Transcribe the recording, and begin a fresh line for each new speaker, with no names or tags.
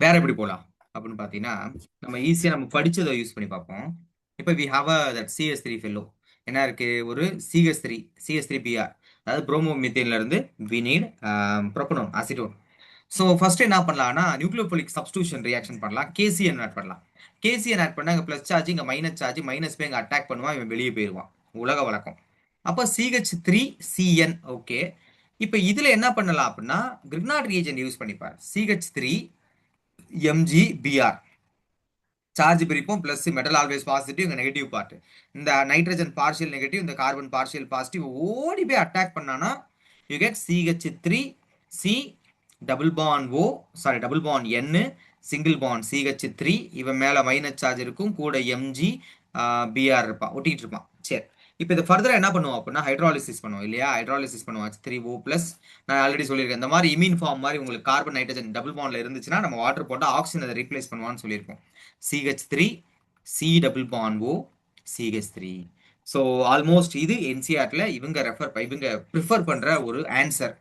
வேற எப்படி போலாம் அப்படின்னு பார்த்தீங்கன்னா, நம்ம ஈஸியா நம்ம படிச்சத யூஸ் பண்ணி பார்ப்போம். இப்ப we have that CH3 fellow. என்ன இருக்கு? ஒரு CH3, CH3Br. அதாவது புரோமோ மீத்தேன்ல இருந்து we need propanone, acetone. So first என்ன பண்ணலாம்னா, நியூக்ளியோஃபிலிக் சப்ஸ்டிடியூஷன் ரியாக்ஷன் பண்ணலாம். KCN ஆட் பண்ணலாம். KCN ஆட் பண்ணா இங்க பிளஸ் சார்ஜ், இங்க மைனஸ் சார்ஜ், மைனஸ் போய் இங்க அட்டாக் பண்ணுவான், இவன் வெளியே போயிருவான். உலக வழக்கம். அப்போ CH3CN. ஓகே. இப்போ இதுல என்ன பண்ணலாம் அப்படின்னா, கிரிக்னாட் ரியேஜென்ட் யூஸ் பண்ணிப்பார். CH3MgBr. சார்ஜ் பிரிப்போம், பிளஸ் மெட்டல் ஆல்வேஸ் பாசிட்டிவ், இங்க நெகட்டிவ் பார்ட். இந்த நைட்ரஜன் பார்ஷியல் நெகட்டிவ், இந்த கார்பன் பார்ஷியல் பாசிட்டிவ், ஓடி போய் அட்டாக் பண்ணானா you get CH3C double bond O, sorry double bond N, single bond CH3. இவன் மேல மைனஸ் சார்ஜ் இருக்கும், கூட MgBr இருப்பான், ஒட்டிட்டு இருப்பான். சரி, இப்போ இது ஃபர்தரா என்ன பண்ணுவோம் அப்படின்னா, ஹைட்ராலிசிஸ் பண்ணுவோம் இல்லையா? ஹைட்ராலிசிஸ் பண்ணுவோம் H3O பிளஸ். நான் ஆல்ரெடி சொல்லியிருக்கேன், இந்த மாதிரி இமீன் ஃபார்ம் மாதிரி உங்களுக்கு கார்பன் நைட்ரஜன் டபுள் பாண்ட்ல இருந்துச்சுன்னா நம்ம வாட்டர் போட்டா ஆக்சிஜன் அதை ரீப்ளேஸ் பண்ணுவான்னு சொல்லியிருக்கோம். CH3 C double bond O CH3. So almost இது என்சிஆர்ல இவங்க ப்ரிஃபர் பண்ற ஒரு ஆன்சர்.